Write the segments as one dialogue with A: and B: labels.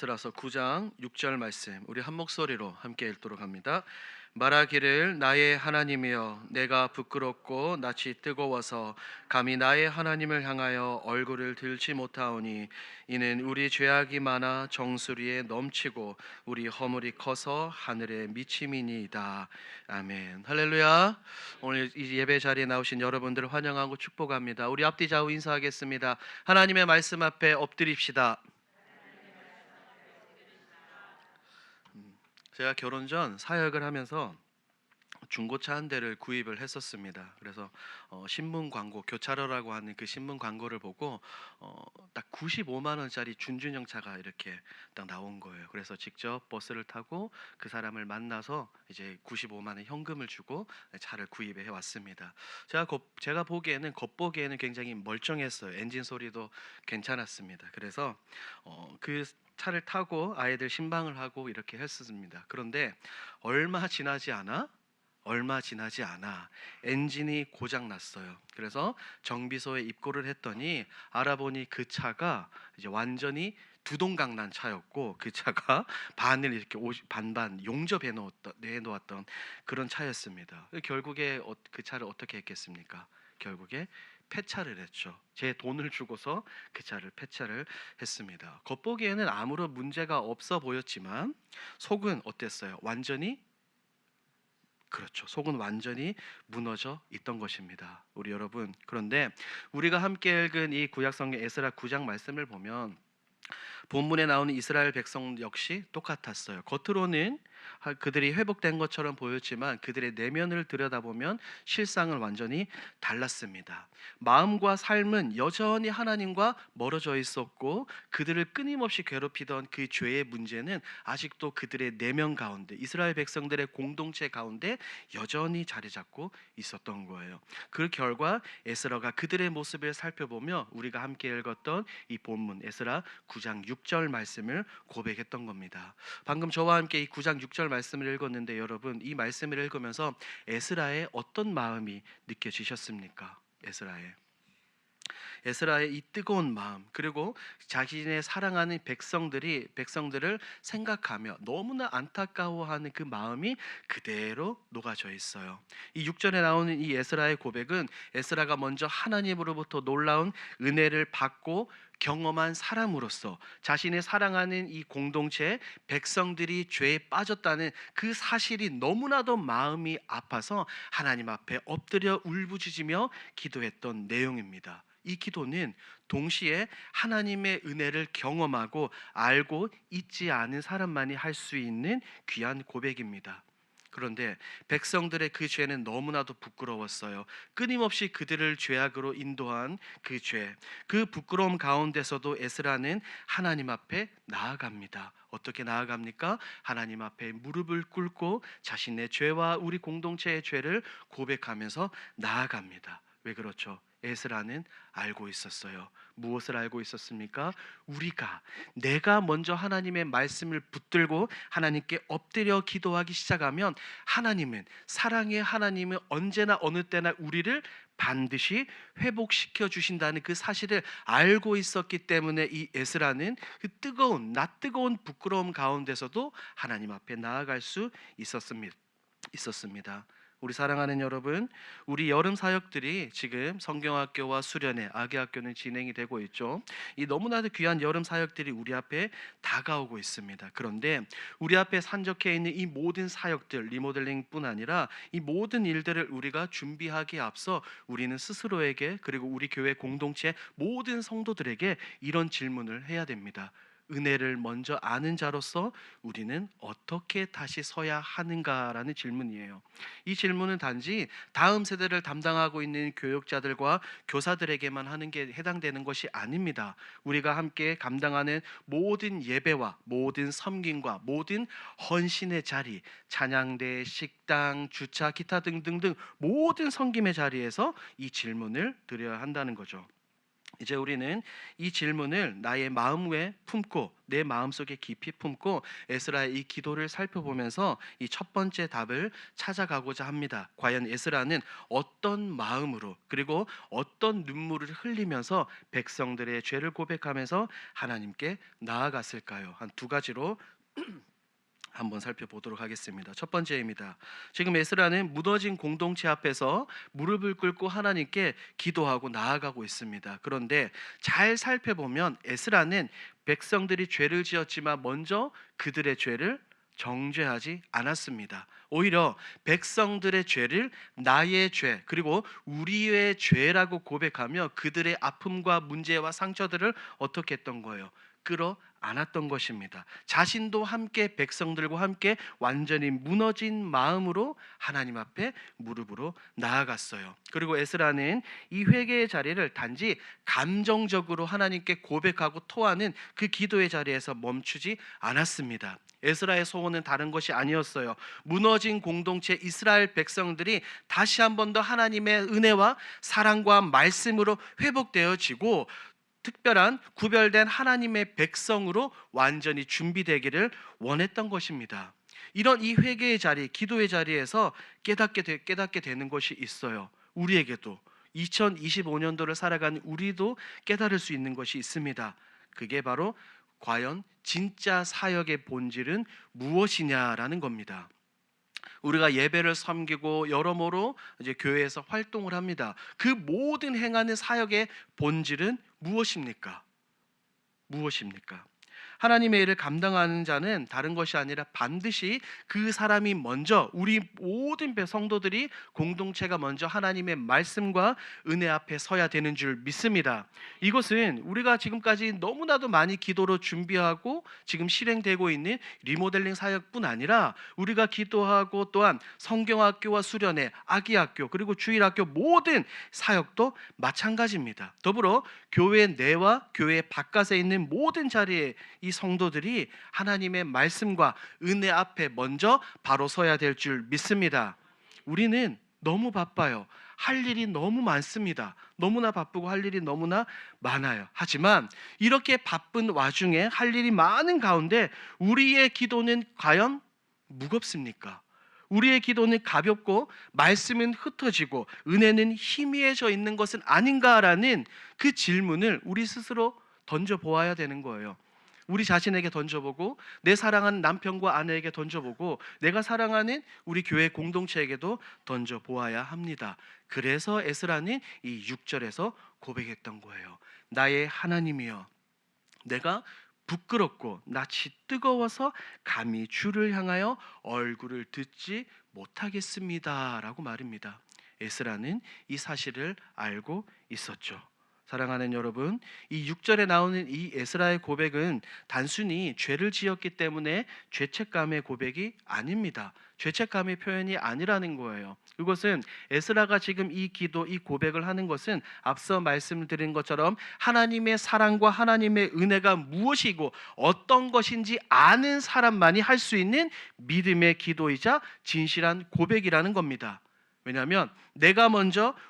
A: 에스라서 9장 6절 말씀 우리 한 목소리로 함께 읽도록 합니다. 말하기를 나의 하나님이여 내가 부끄럽고 낯이 뜨거워서 감히 나의 하나님을 향하여 얼굴을 들지 못하오니 이는 우리 죄악이 많아 정수리에 넘치고 우리 허물이 커서 하늘에 미침이니이다. 아멘. 할렐루야. 오늘 이 예배 자리에 나오신 여러분들을 환영하고 축복합니다. 우리 앞뒤 좌우 인사하겠습니다. 하나님의 말씀 앞에 엎드립시다. 제가 결혼 전 사역을 하면서 중고차 한 대를 구입을 했었습니다. 그래서 신문 광고, 교차로라고 하는 그 신문 광고를 보고 딱 95만 원짜리 준준형 차가 이렇게 딱 나온 거예요. 그래서 직접 버스를 타고 그 사람을 만나서 이제 95만 원 현금을 주고 차를 구입해 왔습니다. 제가 보기에는 겉보기에는 굉장히 멀쩡했어요. 엔진 소리도 괜찮았습니다. 그래서 그 차를 타고 아이들 신방을 하고 이렇게 했습니다. 그런데 얼마 지나지 않아 엔진이 고장 났어요. 그래서 정비소에 입고를 했더니 알아보니 그 차가 이제 완전히 두동강 난 차였고, 그 차가 반을 이렇게 반반 용접해 내놓았던 그런 차였습니다. 결국에 그 차를 어떻게 했겠습니까? 결국에 폐차를 했죠. 제 돈을 주고서 그 차를 폐차를 했습니다. 겉보기에는 아무런 문제가 없어 보였지만 속은 어땠어요? 속은 완전히 무너져 있던 것입니다. 우리 여러분, 그런데 우리가 함께 읽은 이 구약성경 에스라 9장 말씀을 보면 본문에 나오는 이스라엘 백성 역시 똑같았어요. 겉으로는 그들이 회복된 것처럼 보였지만 그들의 내면을 들여다보면 실상은 완전히 달랐습니다. 마음과 삶은 여전히 하나님과 멀어져 있었고, 그들을 끊임없이 괴롭히던 그 죄의 문제는 아직도 그들의 내면 가운데, 이스라엘 백성들의 공동체 가운데 여전히 자리 잡고 있었던 거예요. 그 결과 에스라가 그들의 모습을 살펴보며 우리가 함께 읽었던 이 본문 에스라 9장 6절 말씀을 고백했던 겁니다. 방금 저와 함께 이 9장 6절 말씀을 읽었는데, 여러분, 이 말씀을 읽으면서 에스라의 어떤 마음이 느껴지셨습니까? 에스라의 이 뜨거운 마음, 그리고 자신의 사랑하는 백성들을 생각하며 너무나 안타까워하는 그 마음이 그대로 녹아져 있어요. 이 6절에 나오는 이 에스라의 고백은 에스라가 먼저 하나님으로부터 놀라운 은혜를 받고 경험한 사람으로서 자신의 사랑하는 이 공동체 백성들이 죄에 빠졌다는 그 사실이 너무나도 마음이 아파서 하나님 앞에 엎드려 울부짖으며 기도했던 내용입니다. 이 기도는 동시에 하나님의 은혜를 경험하고 알고 잊지 않은 사람만이 할 수 있는 귀한 고백입니다. 그런데 백성들의 그 죄는 너무나도 부끄러웠어요. 끊임없이 그들을 죄악으로 인도한 그 죄, 그 부끄러움 가운데서도 에스라는 하나님 앞에 나아갑니다. 어떻게 나아갑니까? 하나님 앞에 무릎을 꿇고 자신의 죄와 우리 공동체의 죄를 고백하면서 나아갑니다. 왜 그렇죠? 에스라는 알고 있었어요. 무엇을 알고 있었습니까? 내가 먼저 하나님의 말씀을 붙들고 하나님께 엎드려 기도하기 시작하면 사랑의 하나님은 언제나 어느 때나 우리를 반드시 회복시켜 주신다는 그 사실을 알고 있었기 때문에 이 에스라는 그 뜨거운 부끄러움 가운데서도 하나님 앞에 나아갈 수 있었습니다. 우리 사랑하는 여러분, 우리 여름 사역들이 지금 성경학교와 수련회, 아기학교는 진행이 되고 있죠. 이 너무나도 귀한 여름 사역들이 우리 앞에 다가오고 있습니다. 그런데 우리 앞에 산적해 있는 이 모든 사역들, 리모델링뿐 아니라 이 모든 일들을 우리가 준비하기에 앞서 우리는 스스로에게, 그리고 우리 교회 공동체 모든 성도들에게 이런 질문을 해야 됩니다. 은혜를 먼저 아는 자로서 우리는 어떻게 다시 서야 하는가라는 질문이에요. 이 질문은 단지 다음 세대를 담당하고 있는 교육자들과 교사들에게만 하는 게 해당되는 것이 아닙니다. 우리가 함께 감당하는 모든 예배와 모든 섬김과 모든 헌신의 자리, 찬양대, 식당, 주차, 기타 등등등 모든 섬김의 자리에서 이 질문을 드려야 한다는 거죠. 이제 우리는 이 질문을 나의 마음에 품고 내 마음속에 깊이 품고 에스라의 이 기도를 살펴보면서 이 첫 번째 답을 찾아가고자 합니다. 과연 에스라는 어떤 마음으로 그리고 어떤 눈물을 흘리면서 백성들의 죄를 고백하면서 하나님께 나아갔을까요? 한 두 가지로 한번 살펴보도록 하겠습니다. 첫 번째입니다. 지금 에스라는 무너진 공동체 앞에서 무릎을 꿇고 하나님께 기도하고 나아가고 있습니다. 그런데 잘 살펴보면 에스라는 백성들이 죄를 지었지만 먼저 그들의 죄를 정죄하지 않았습니다. 오히려 백성들의 죄를 나의 죄 그리고 우리의 죄라고 고백하며 그들의 아픔과 문제와 상처들을 어떻게 했던 거예요? 끌어 안았던 것입니다. 자신도 함께 백성들과 함께 완전히 무너진 마음으로 하나님 앞에 무릎으로 나아갔어요. 그리고 에스라는 이 회개의 자리를 단지 감정적으로 하나님께 고백하고 토하는 그 기도의 자리에서 멈추지 않았습니다. 에스라의 소원은 다른 것이 아니었어요. 무너진 공동체 이스라엘 백성들이 다시 한 번 더 하나님의 은혜와 사랑과 말씀으로 회복되어지고 특별한 구별된 하나님의 백성으로 완전히 준비되기를 원했던 것입니다. 이런 이 회개의 자리, 기도의 자리에서 깨닫게 되는 것이 있어요. 우리에게도 2025년도를 살아가는 우리도 깨달을 수 있는 것이 있습니다. 그게 바로 과연 진짜 사역의 본질은 무엇이냐라는 겁니다. 우리가 예배를 섬기고 여러모로 이제 교회에서 활동을 합니다. 그 모든 행하는 사역의 본질은 무엇입니까? 무엇입니까? 하나님의 일을 감당하는 자는 다른 것이 아니라 반드시 그 사람이 먼저 우리 모든 성도들이 공동체가 먼저 하나님의 말씀과 은혜 앞에 서야 되는 줄 믿습니다. 이것은 우리가 지금까지 너무나도 많이 기도로 준비하고 지금 실행되고 있는 리모델링 사역뿐 아니라 우리가 기도하고 또한 성경학교와 수련회, 아기학교 그리고 주일학교 모든 사역도 마찬가지입니다. 더불어 교회 내와 교회 바깥에 있는 모든 자리에 이 성도들이 하나님의 말씀과 은혜 앞에 먼저 바로 서야 될 줄 믿습니다. 우리는 너무 바빠요. 할 일이 너무 많습니다. 너무나 바쁘고 할 일이 너무나 많아요. 하지만 이렇게 바쁜 와중에 할 일이 많은 가운데 우리의 기도는 과연 무겁습니까? 우리의 기도는 가볍고 말씀은 흩어지고 은혜는 희미해져 있는 것은 아닌가라는 그 질문을 우리 스스로 던져보아야 되는 거예요. 우리 자신에게 던져보고 내 사랑하는 남편과 아내에게 던져보고 내가 사랑하는 우리 교회 공동체에게도 던져보아야 합니다. 그래서 에스라는 이 6절에서 고백했던 거예요. 나의 하나님이여, 내가 부끄럽고 낯이 뜨거워서 감히 주를 향하여 얼굴을 듣지 못하겠습니다 라고 말입니다. 에스라는 이 사실을 알고 있었죠. 사랑하는 여러분, 이 6절에 나오는 이 에스라의 고백은 단순히 죄를 지었기 때문에 죄책감의 고백이 아닙니다. 죄책감의 표현이 아니라는 거예요. 이것은 에스라가 지금 이 기도, 이 고백을 하는 것은 앞서 말씀드린 것처럼 하나님의 사랑과 하나님의 은혜가 무엇이고 어떤 것인지 아는 사람만이 할 수 있는 믿음의 기도이자 진실한 고백이라는 겁니다. 왜냐하면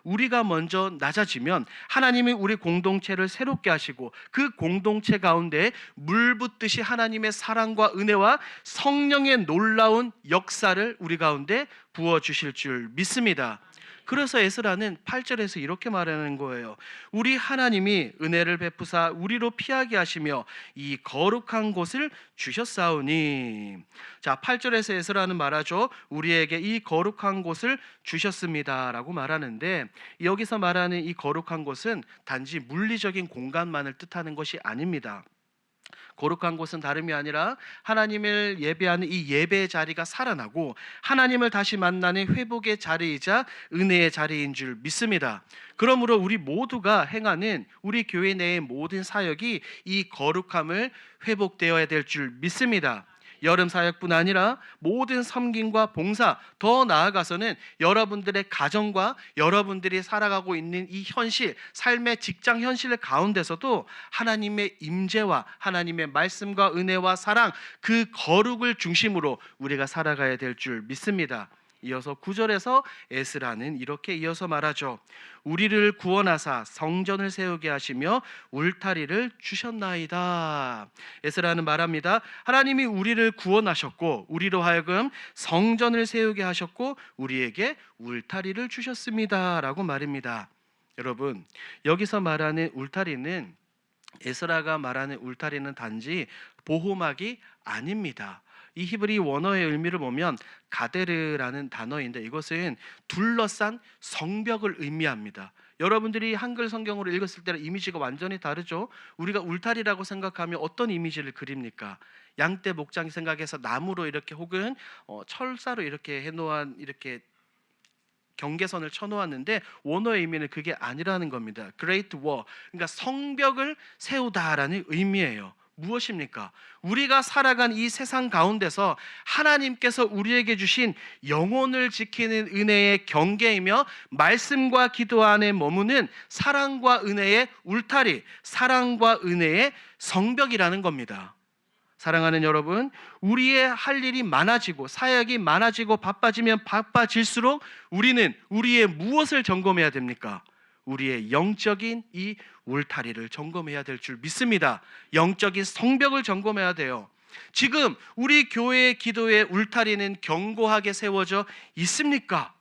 A: 우리가 먼저 낮아지면 하나님이 우리 공동체를 새롭게 하시고 그 공동체 가운데 물 붓듯이 하나님의 사랑과 은혜와 성령의 놀라운 역사를 우리 가운데 부어주실 줄 믿습니다. 그래서 에스라는 8절에서 이렇게 말하는 거예요. 우리 하나님이 은혜를 베푸사 우리로 피하게 하시며 이 거룩한 곳을 주셨사오니. 자, 8절에서 에스라는 말하죠. 우리에게 이 거룩한 곳을 주셨습니다라고 말하는데 여기서 말하는 이 거룩한 곳은 단지 물리적인 공간만을 뜻하는 것이 아닙니다. 거룩한 곳은 다름이 아니라 하나님을 예배하는 이 예배의 자리가 살아나고 하나님을 다시 만나는 회복의 자리이자 은혜의 자리인 줄 믿습니다. 그러므로 우리 모두가 행하는 우리 교회 내의 모든 사역이 이 거룩함을 회복되어야 될 줄 믿습니다. 여름 사역뿐 아니라 모든 섬김과 봉사, 더 나아가서는 여러분들의 가정과 여러분들이 살아가고 있는 이 현실, 삶의 직장 현실 가운데서도 하나님의 임재와 하나님의 말씀과 은혜와 사랑, 그 거룩을 중심으로 우리가 살아가야 될 줄 믿습니다. 이어서 9절에서 에스라는 이렇게 이어서 말하죠. 우리를 구원하사 성전을 세우게 하시며 울타리를 주셨나이다. 에스라는 말합니다. 하나님이 우리를 구원하셨고 우리로 하여금 성전을 세우게 하셨고 우리에게 울타리를 주셨습니다 라고 말입니다. 여러분, 여기서 말하는 울타리는, 에스라가 말하는 울타리는 단지 보호막이 아닙니다. 이 히브리 원어의 의미를 보면 가데르라는 단어인데 이것은 둘러싼 성벽을 의미합니다. 여러분들이 한글 성경으로 읽었을 때는 이미지가 완전히 다르죠. 우리가 울타리라고 생각하면 어떤 이미지를 그립니까? 양떼 목장 생각해서 나무로 이렇게 혹은 철사로 이렇게 해놓은 이렇게 경계선을 쳐놓았는데 원어의 의미는 그게 아니라는 겁니다. Great Wall, 그러니까 성벽을 세우다라는 의미예요. 무엇입니까? 우리가 살아간 이 세상 가운데서 하나님께서 우리에게 주신 영혼을 지키는 은혜의 경계이며 말씀과 기도 안에 머무는 사랑과 은혜의 울타리, 사랑과 은혜의 성벽이라는 겁니다. 사랑하는 여러분, 우리의 할 일이 많아지고 사역이 많아지고 바빠지면 바빠질수록 우리는 우리의 무엇을 점검해야 됩니까? 우리의 영적인 이 울타리를 점검해야 될 줄 믿습니다. 영적인 성벽을 점검해야 돼요. 지금 우리 교회의 기도의 울타리는 견고하게 세워져 있습니까?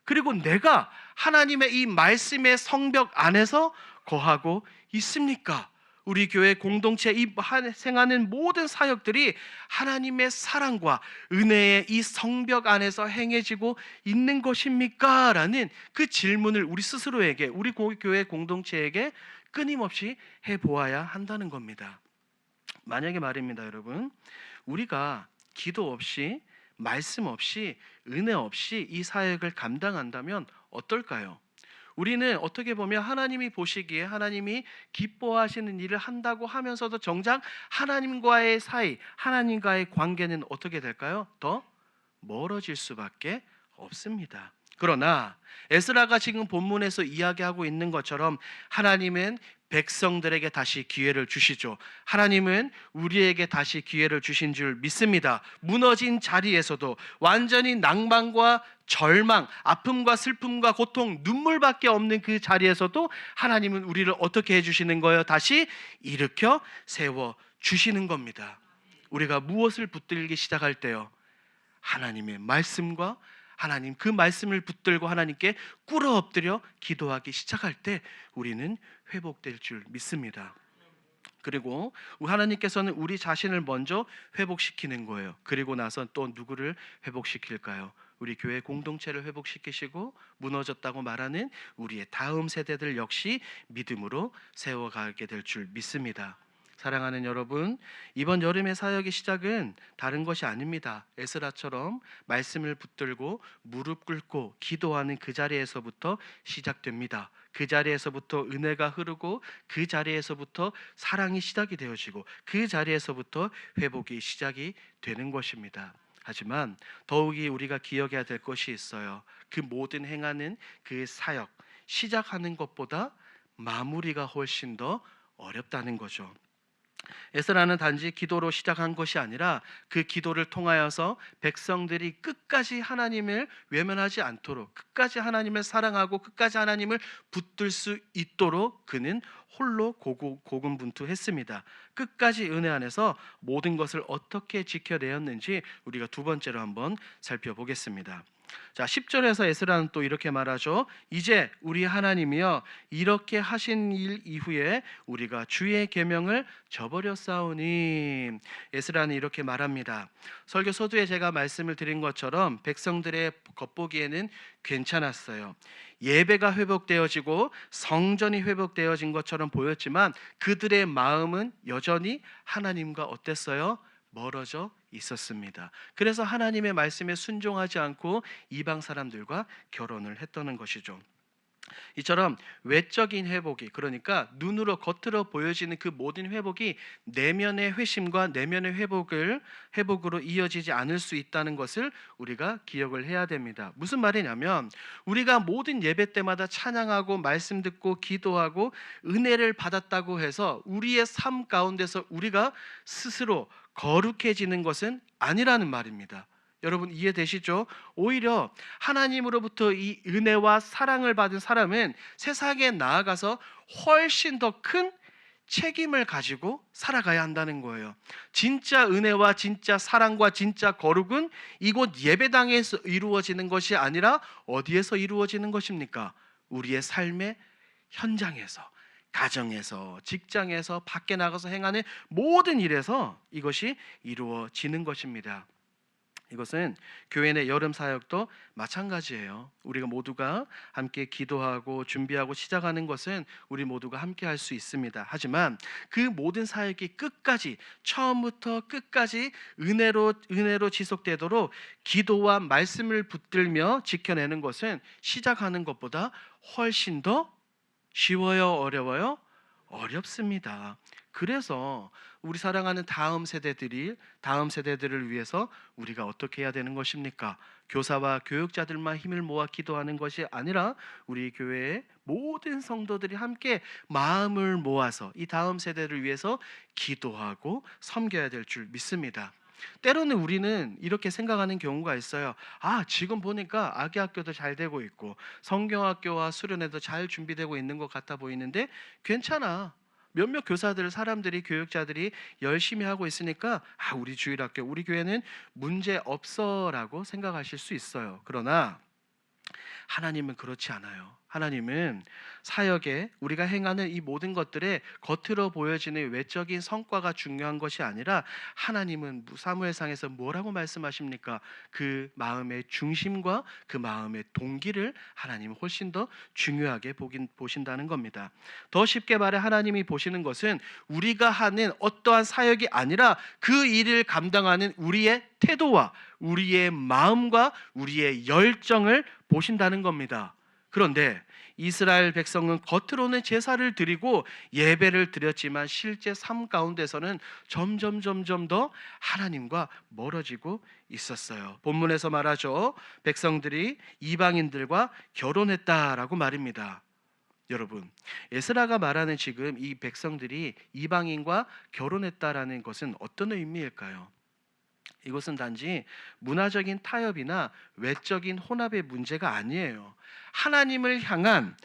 A: 그리고 내가 하나님의 이 말씀의 성벽 안에서 거하고 있습니까? 우리 교회 공동체 이 생하는 모든 사역들이 하나님의 사랑과 은혜의 이 성벽 안에서 행해지고 있는 것입니까? 라는 그 질문을 우리 스스로에게, 우리 교회 공동체에게 끊임없이 해보아야 한다는 겁니다. 만약에 말입니다, 여러분, 우리가 기도 없이, 말씀 없이, 은혜 없이 이 사역을 감당한다면 어떨까요? 우리는 어떻게 보면 하나님이 보시기에 하나님이 기뻐하시는 일을 한다고 하면서도 정작 하나님과의 사이, 하나님과의 관계는 어떻게 될까요? 더 멀어질 수밖에 없습니다. 그러나 에스라가 지금 본문에서 이야기하고 있는 것처럼 하나님은 백성들에게 다시 기회를 주시죠. 하나님은 우리에게 다시 기회를 주신 줄 믿습니다. 무너진 자리에서도, 완전히 낭만과 절망, 아픔과 슬픔과 고통, 눈물밖에 없는 그 자리에서도 하나님은 우리를 어떻게 해주시는 거예요? 다시 일으켜 세워 주시는 겁니다. 우리가 무엇을 붙들기 시작할 때요? 하나님의 말씀과 하나님, 그 말씀을 붙들고 하나님께 꿇어 엎드려 기도하기 시작할 때 우리는 회복될 줄 믿습니다. 그리고 하나님께서는 우리 자신을 먼저 회복시키는 거예요. 그리고 나서 또 누구를 회복시킬까요? 우리 교회 공동체를 회복시키시고 무너졌다고 말하는 우리의 다음 세대들 역시 믿음으로 세워가게 될 줄 믿습니다. 사랑하는 여러분, 이번 여름의 사역의 시작은 다른 것이 아닙니다. 에스라처럼 말씀을 붙들고 무릎 꿇고 기도하는 그 자리에서부터 시작됩니다. 그 자리에서부터 은혜가 흐르고 그 자리에서부터 사랑이 시작이 되어지고 그 자리에서부터 회복이 시작이 되는 것입니다. 하지만 더욱이 우리가 기억해야 될 것이 있어요. 그 모든 행하는 그 사역, 시작하는 것보다 마무리가 훨씬 더 어렵다는 거죠. 에스라는 단지 기도로 시작한 것이 아니라 그 기도를 통하여서 백성들이 끝까지 하나님을 외면하지 않도록, 끝까지 하나님을 사랑하고 끝까지 하나님을 붙들 수 있도록 그는 홀로 고군분투했습니다. 끝까지 은혜 안에서 모든 것을 어떻게 지켜내었는지 우리가 두 번째로 한번 살펴보겠습니다. 자, 10절에서 에스라는 또 이렇게 말하죠. 이제 우리 하나님이여 이렇게 하신 일 이후에 우리가 주의 계명을 저버렸사오니. 에스라는 이렇게 말합니다. 설교 서두에 제가 말씀을 드린 것처럼 백성들의 겉보기에는 괜찮았어요. 예배가 회복되어지고 성전이 회복되어진 것처럼 보였지만 그들의 마음은 여전히 하나님과 어땠어요? 멀어져 있었습니다. 그래서 하나님의 말씀에 순종하지 않고 이방 사람들과 결혼을 했다는 것이죠. 이처럼 외적인 회복이, 그러니까 눈으로 겉으로 보여지는 그 모든 회복이 내면의 회심과 내면의 회복으로 이어지지 않을 수 있다는 것을 우리가 기억을 해야 됩니다. 무슨 말이냐면 우리가 모든 예배 때마다 찬양하고 말씀 듣고 기도하고 은혜를 받았다고 해서 우리의 삶 가운데서 우리가 스스로 거룩해지는 것은 아니라는 말입니다. 여러분 이해되시죠? 오히려 하나님으로부터 이 은혜와 사랑을 받은 사람은 세상에 나아가서 훨씬 더 큰 책임을 가지고 살아가야 한다는 거예요. 진짜 은혜와 진짜 사랑과 진짜 거룩은 이곳 예배당에서 이루어지는 것이 아니라 어디에서 이루어지는 것입니까? 우리의 삶의 현장에서, 가정에서, 직장에서, 밖에 나가서 행하는 모든 일에서 이것이 이루어지는 것입니다. 이것은 교회 내 여름 사역도 마찬가지예요. 우리가 모두가 함께 기도하고 준비하고 시작하는 것은 우리 모두가 함께 할 수 있습니다. 하지만 그 모든 사역이 끝까지, 처음부터 끝까지 은혜로 지속되도록 기도와 말씀을 붙들며 지켜내는 것은 시작하는 것보다 훨씬 더 쉬워요, 어려워요? 어렵습니다. 그래서 우리 사랑하는 다음 세대들을 위해서 우리가 어떻게 해야 되는 것입니까? 교사와 교육자들만 힘을 모아 기도하는 것이 아니라 우리 교회의 모든 성도들이 함께 마음을 모아서 이 다음 세대를 위해서 기도하고 섬겨야 될 줄 믿습니다. 때로는 우리는 이렇게 생각하는 경우가 있어요. 지금 보니까 아기 학교도 잘 되고 있고 성경학교와 수련회도 잘 준비되고 있는 것 같아 보이는데 괜찮아. 몇몇 교사들, 사람들이, 교육자들이 열심히 하고 있으니까 우리 주일학교, 우리 교회는 문제 없어라고 생각하실 수 있어요. 그러나 하나님은 그렇지 않아요. 하나님은 사역에 우리가 행하는 이 모든 것들에 겉으로 보여지는 외적인 성과가 중요한 것이 아니라 하나님은 사무엘상에서 뭐라고 말씀하십니까? 그 마음의 중심과 그 마음의 동기를 하나님은 훨씬 더 중요하게 보신다는 겁니다. 더 쉽게 말해 하나님이 보시는 것은 우리가 하는 어떠한 사역이 아니라 그 일을 감당하는 우리의 태도와 우리의 마음과 우리의 열정을 보신다는 겁니다. 그런데 이스라엘 백성은 겉으로는 제사를 드리고 예배를 드렸지만 실제 삶 가운데서는 점점 더 하나님과 멀어지고 있었어요. 본문에서 말하죠. 백성들이 이방인들과 결혼했다라고 말입니다. 여러분, 에스라가 말하는 지금 이 백성들이 이방인과 결혼했다라는 것은 어떤 의미일까요? 이것은 단지 문화적인 타협이나 외적인 혼합의 문제가 아니에요. 하나님을 향한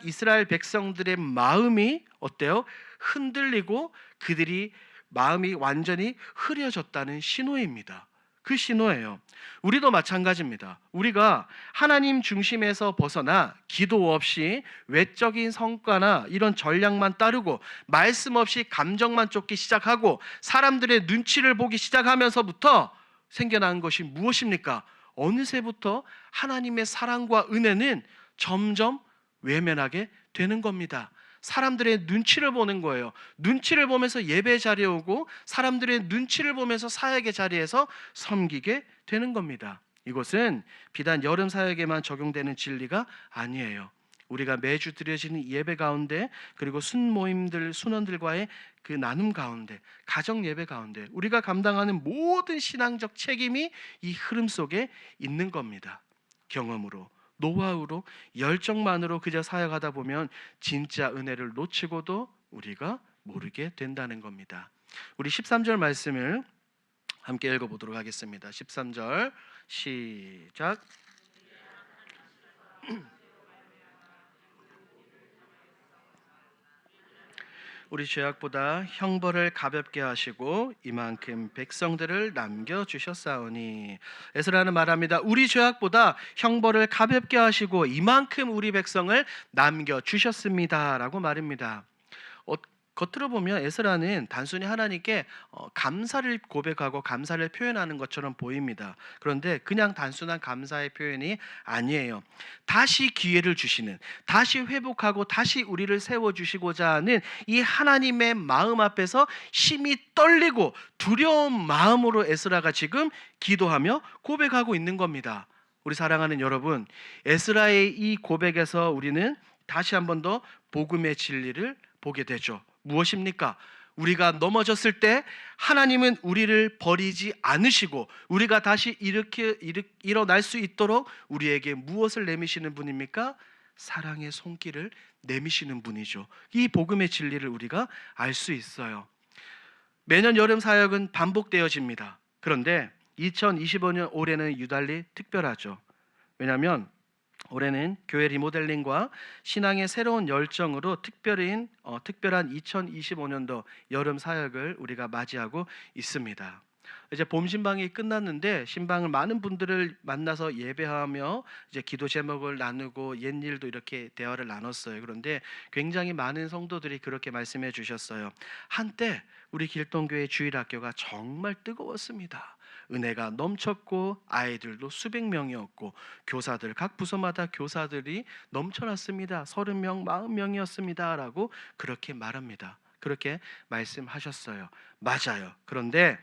A: 이스라엘 백성들의 마음이 어때요? 흔들리고 그들이 마음이 완전히 흐려졌다는 신호입니다. 그 신호예요. 우리도 마찬가지입니다. 우리가 하나님 중심에서 벗어나 기도 없이 외적인 성과나 이런 전략만 따르고 말씀 없이 감정만 쫓기 시작하고 사람들의 눈치를 보기 시작하면서부터 생겨난 것이 무엇입니까? 어느새부터 하나님의 사랑과 은혜는 점점 외면하게 되는 겁니다. 사람들의 눈치를 보는 거예요. 눈치를 보면서 예배 자리에 오고 사람들의 눈치를 보면서 사역의 자리에서 섬기게 되는 겁니다. 이것은 비단 여름 사역에만 적용되는 진리가 아니에요. 우리가 매주 드려지는 예배 가운데 그리고 순원들과의 그 나눔 가운데, 가정 예배 가운데 우리가 감당하는 모든 신앙적 책임이 이 흐름 속에 있는 겁니다. 경험으로, 노하우로, 열정만으로 그저 사역하다 보면 진짜 은혜를 놓치고도 우리가 모르게 된다는 겁니다. 우리 13절 말씀을 함께 읽어보도록 하겠습니다. 13절 시작. 우리 죄악보다 형벌을 가볍게 하시고 이만큼 백성들을 남겨주셨사오니. 에스라는 말합니다. 우리 죄악보다 형벌을 가볍게 하시고 이만큼 우리 백성을 남겨주셨습니다 라고 말입니다. 겉으로 보면 에스라는 단순히 하나님께 감사를 고백하고 감사를 표현하는 것처럼 보입니다. 그런데 그냥 단순한 감사의 표현이 아니에요. 다시 기회를 주시는, 다시 회복하고 다시 우리를 세워주시고자 하는 이 하나님의 마음 앞에서 심히 떨리고 두려운 마음으로 에스라가 지금 기도하며 고백하고 있는 겁니다. 우리 사랑하는 여러분, 에스라의 이 고백에서 우리는 다시 한 번 더 복음의 진리를 보게 되죠. 무엇입니까? 우리가 넘어졌을 때 하나님은 우리를 버리지 않으시고 우리가 다시 일어날 수 있도록 우리에게 무엇을 내미시는 분입니까? 사랑의 손길을 내미시는 분이죠. 이 복음의 진리를 우리가 알 수 있어요. 매년 여름 사역은 반복되어집니다. 그런데 2025년 올해는 유달리 특별하죠. 왜냐하면 올해는 교회 리모델링과 신앙의 새로운 열정으로 특별한 2025년도 여름 사역을 우리가 맞이하고 있습니다. 이제 봄 신방이 끝났는데 신방을 많은 분들을 만나서 예배하며 이제 기도 제목을 나누고 옛일도 이렇게 대화를 나눴어요. 그런데 굉장히 많은 성도들이 그렇게 말씀해 주셨어요. 한때 우리 길동교회 주일학교가 정말 뜨거웠습니다. 은혜가 넘쳤고 아이들도 수백 명이었고 교사들 각 부서마다 교사들이 넘쳐났습니다. 30명, 40명이었습니다. 라고 그렇게 말합니다. 그렇게 말씀하셨어요. 맞아요. 그런데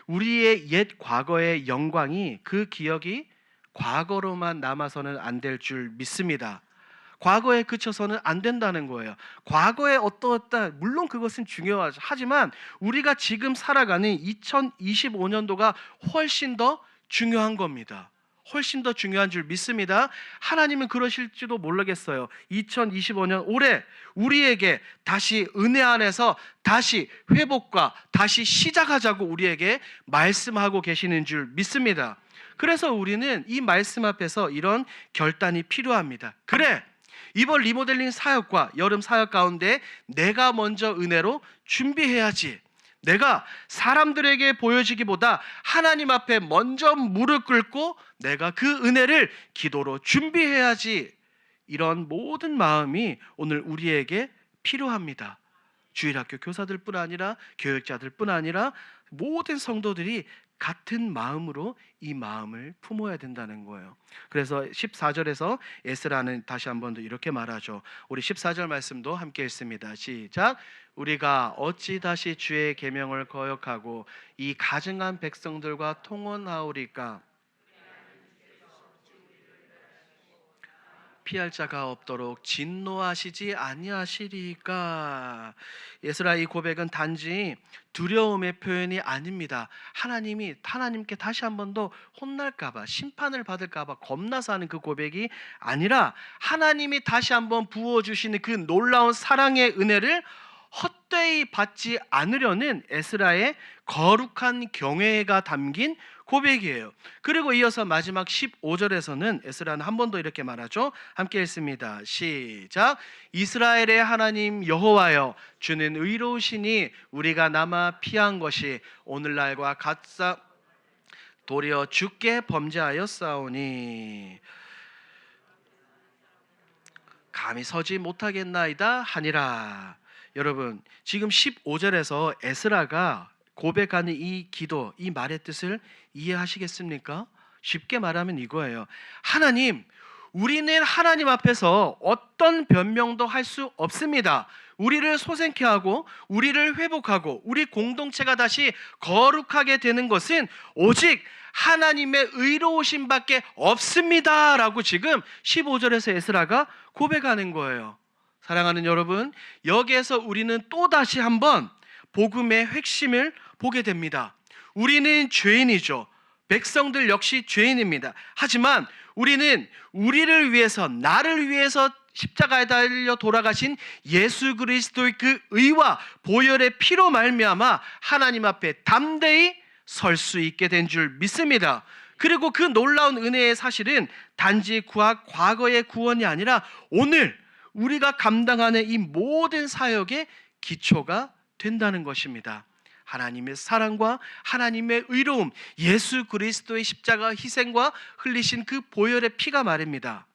A: 우리의 옛 과거의 영광이 그 기억이 과거로만 남아서는 안 될 줄 믿습니다. 과거에 그쳐서는 안 된다는 거예요. 과거에 어떠했다 물론 그것은 중요하죠. 하지만 우리가 지금 살아가는 2025년도가 훨씬 더 중요한 겁니다. 훨씬 더 중요한 줄 믿습니다. 하나님은 그러실지도 모르겠어요. 2025년 올해 우리에게 다시 은혜 안에서 다시 회복과 다시 시작하자고 우리에게 말씀하고 계시는 줄 믿습니다. 그래서 우리는 이 말씀 앞에서 이런 결단이 필요합니다. 그래, 이번 리모델링 사역과 여름 사역 가운데 내가 먼저 은혜로 준비해야지. 내가 사람들에게 보여지기보다 하나님 앞에 먼저 무릎 꿇고 내가 그 은혜를 기도로 준비해야지. 이런 모든 마음이 오늘 우리에게 필요합니다. 주일학교 교사들뿐 아니라 교육자들뿐 아니라 모든 성도들이 같은 마음으로 이 마음을 품어야 된다는 거예요. 그래서 14절에서 에스라는 다시 한 번 더 이렇게 말하죠. 우리 14절 말씀도 함께 읽습니다. 시작. 우리가 어찌 다시 주의 계명을 거역하고 이 가증한 백성들과 통혼하오리까? 피할 자가 없도록 진노하시지 아니하시리까? 에스라 이 고백은 단지 두려움의 표현이 아닙니다. 하나님께 다시 한 번 더 혼날까봐, 심판을 받을까봐 겁나서 하는 그 고백이 아니라 하나님이 다시 한 번 부어주시는 그 놀라운 사랑의 은혜를 헛되이 받지 않으려는 에스라의 거룩한 경외가 담긴 고백이에요. 그리고 이어서 마지막 15절에서는 에스라는 한 번 더 이렇게 말하죠. 함께 읽습니다. 시작. 이스라엘의 하나님 여호와여, 주는 의로우시니 우리가 남아 피한 것이 오늘날과 같사 도리어 주께 범죄하였사오니 감히 서지 못하겠나이다 하니라. 여러분, 지금 15절에서 에스라가 고백하는 이 기도, 이 말의 뜻을 이해하시겠습니까? 쉽게 말하면 이거예요. 하나님, 우리는 하나님 앞에서 어떤 변명도 할 수 없습니다. 우리를 소생케 하고 우리를 회복하고 우리 공동체가 다시 거룩하게 되는 것은 오직 하나님의 의로우심 밖에 없습니다 라고 지금 15절에서 에스라가 고백하는 거예요. 사랑하는 여러분, 여기에서 우리는 또다시 한번 복음의 핵심을 보게 됩니다. 우리는 죄인이죠. 백성들 역시 죄인입니다. 하지만 우리는 우리를 위해서, 나를 위해서 십자가에 달려 돌아가신 예수 그리스도의 그 의와 보혈의 피로 말미암아 하나님 앞에 담대히 설 수 있게 된 줄 믿습니다. 그리고 그 놀라운 은혜의 사실은 단지 과거의 구원이 아니라 오늘 우리가 감당하는 이 모든 사역의 기초가 된다는 것입니다. 하나님의 사랑과 하나님의 의로움, 예수 그리스도의 십자가 희생과 흘리신 그 보혈의 피가 말입니다.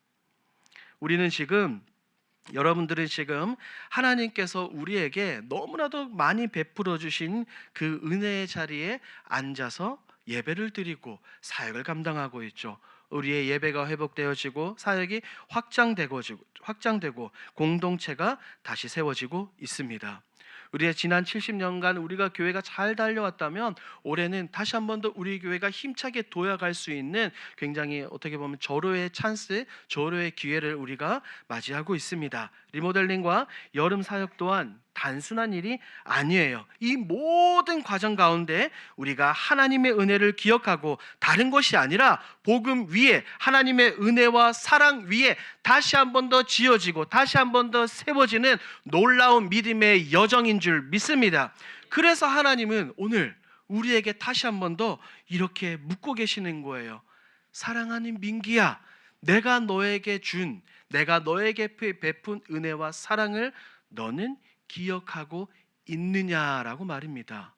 A: 여러분들은 지금 하나님께서 우리에게 너무나도 많이 베풀어 주신 그 은혜의 자리에 앉아서 예배를 드리고 사역을 감당하고 있죠. 우리의 예배가 회복되어지고 사역이 확장되고 공동체가 다시 세워지고 있습니다. 우리의 지난 70년간 우리가 교회가 잘 달려왔다면 올해는 다시 한 번 더 우리 교회가 힘차게 도약할 수 있는 굉장히 어떻게 보면 절호의 찬스, 절호의 기회를 우리가 맞이하고 있습니다. 리모델링과 여름 사역 또한 단순한 일이 아니에요. 이 모든 과정 가운데 우리가 하나님의 은혜를 기억하고 다른 것이 아니라 복음 위에 하나님의 은혜와 사랑 위에 다시 한 번 더 지어지고 다시 한 번 더 세워지는 놀라운 믿음의 여정인 줄 믿습니다. 그래서 하나님은 오늘 우리에게 다시 한 번 더 이렇게 묻고 계시는 거예요. 사랑하는 민기야, 내가 너에게 베푼 은혜와 사랑을 너는 기억하고 있느냐라고 말입니다.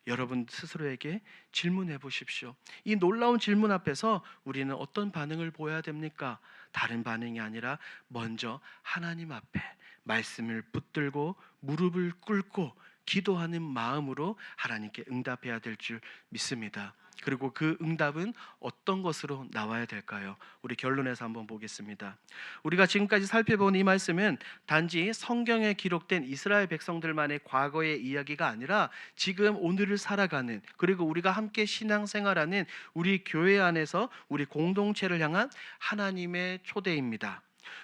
A: 여러분 스스로에게 질문해 보십시오. 이 놀라운 질문 앞에서 우리는 어떤 반응을 보여야 됩니까? 다른 반응이 아니라 먼저 하나님 앞에 말씀을 붙들고 무릎을 꿇고 기도하는 마음으로 하나님께 응답해야 될 줄 믿습니다. 그리고 그 응답은 어떤 것으로 나와야 될까요? 우리 결론에서 한번 보겠습니다. 우리가 지금까지 살펴본 이 말씀은 단지 성경에 기록된 이스라엘 백성들만의 과거의 이야기가 아니라 지금 오늘을 살아가는, 그리고 우리가 함께 신앙생활하는 우리 교회 안에서 우리 공동체를 향한 하나님의 초대입니다.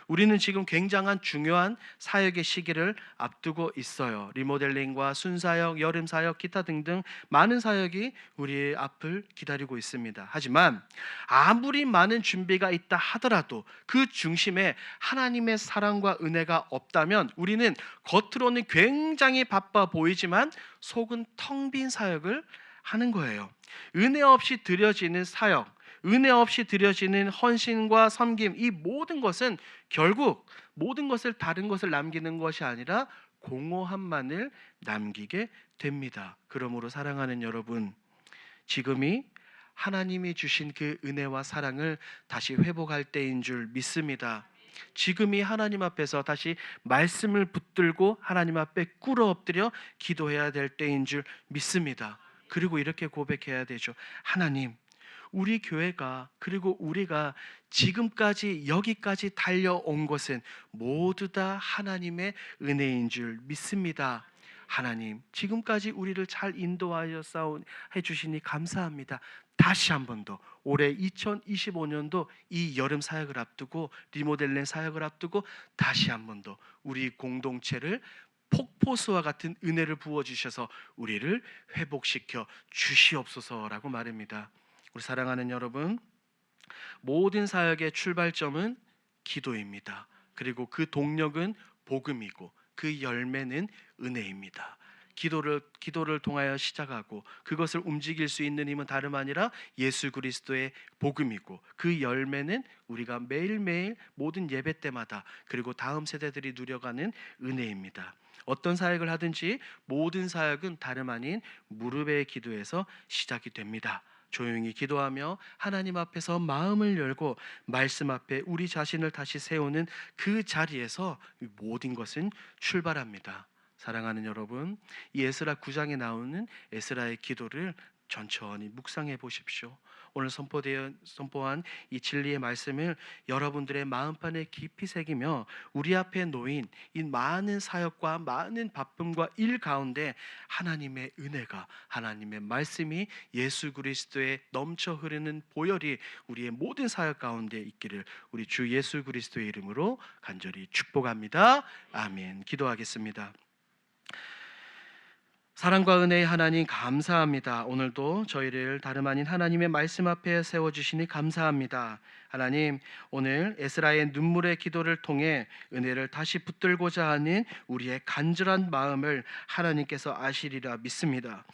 A: 우리는 지금 굉장한 중요한 사역의 시기를 앞두고 있어요. 리모델링과 순사역, 여름사역, 기타 등등 많은 사역이 우리의 앞을 기다리고 있습니다. 하지만 아무리 많은 준비가 있다 하더라도 그 중심에 하나님의 사랑과 은혜가 없다면 우리는 겉으로는 굉장히 바빠 보이지만 속은 텅 빈 사역을 하는 거예요. 은혜 없이 드려지는 사역, 은혜 없이 드려지는 헌신과 섬김, 이 모든 것은 결국 모든 것을, 다른 것을 남기는 것이 아니라 공허함만을 남기게 됩니다. 그러므로 사랑하는 여러분, 지금이 하나님이 주신 그 은혜와 사랑을 다시 회복할 때인 줄 믿습니다. 지금이 하나님 앞에서 다시 말씀을 붙들고 하나님 앞에 꿇어 엎드려 기도해야 될 때인 줄 믿습니다. 그리고 이렇게 고백해야 되죠. 하나님, 우리 교회가, 그리고 우리가 지금까지 여기까지 달려온 것은 모두 다 하나님의 은혜인 줄 믿습니다. 하나님, 지금까지 우리를 잘 인도하여 해 주시니 감사합니다. 다시 한 번 더 올해 2025년도 이 여름 사역을 앞두고, 리모델링 사역을 앞두고 다시 한 번 더 우리 공동체를 폭포수와 같은 은혜를 부어 주셔서 우리를 회복시켜 주시옵소서라고 말입니다. 우리 사랑하는 여러분, 모든 사역의 출발점은 기도입니다. 그리고 그 동력은 복음이고 그 열매는 은혜입니다. 기도를 통하여 시작하고 그것을 움직일 수 있는 힘은 다름 아니라 예수 그리스도의 복음이고, 그 열매는 우리가 매일매일 모든 예배 때마다, 그리고 다음 세대들이 누려가는 은혜입니다. 어떤 사역을 하든지 모든 사역은 다름 아닌 무릎의 기도에서 시작이 됩니다. 조용히 기도하며 하나님 앞에서 마음을 열고 말씀 앞에 우리 자신을 다시 세우는 그 자리에서 모든 것은 출발합니다. 사랑하는 여러분, 이 에스라 9장에 나오는 에스라의 기도를 천천히 묵상해 보십시오. 오늘 선포한 이 진리의 말씀을 여러분들의 마음판에 깊이 새기며 우리 앞에 놓인 이 많은 사역과 많은 바쁨과 일 가운데 하나님의 은혜가, 하나님의 말씀이, 예수 그리스도의 넘쳐 흐르는 보혈이 우리의 모든 사역 가운데 있기를 우리 주 예수 그리스도의 이름으로 간절히 축복합니다. 아멘. 기도하겠습니다. 사랑과 은혜의 하나님, 감사합니다. 오늘도 저희를 다름 아닌 하나님의 말씀 앞에 세워주시니 감사합니다. 하나님, 오늘 에스라의 눈물의 기도를 통해 은혜를 다시 붙들고자 하는 우리의 간절한 마음을 하나님께서 아시리라 믿습니다.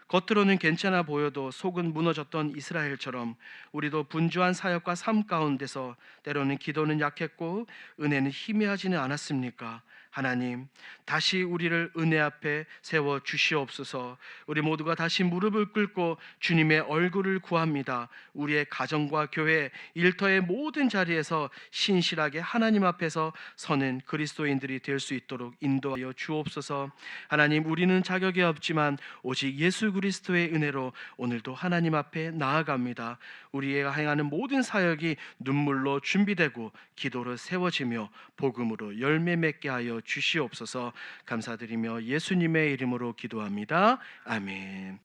A: 겉으로는 괜찮아 보여도 속은 무너졌던 이스라엘처럼 우리도 분주한 사역과 삶 가운데서 때로는 기도는 약했고 은혜는 희미하지는 않았습니까? 하나님, 다시 우리를 은혜 앞에 세워 주시옵소서. 우리 모두가 다시 무릎을 꿇고 주님의 얼굴을 구합니다. 우리의 가정과 교회, 일터의 모든 자리에서 신실하게 하나님 앞에서 서는 그리스도인들이 될 수 있도록 인도하여 주옵소서. 하나님, 우리는 자격이 없지만 오직 예수 그리스도의 은혜로 오늘도 하나님 앞에 나아갑니다. 우리가 행하는 모든 사역이 눈물로 준비되고 기도로 세워지며 복음으로 열매 맺게 하여 주시옵소서. 감사드리며 예수님의 이름으로 기도합니다. 아멘.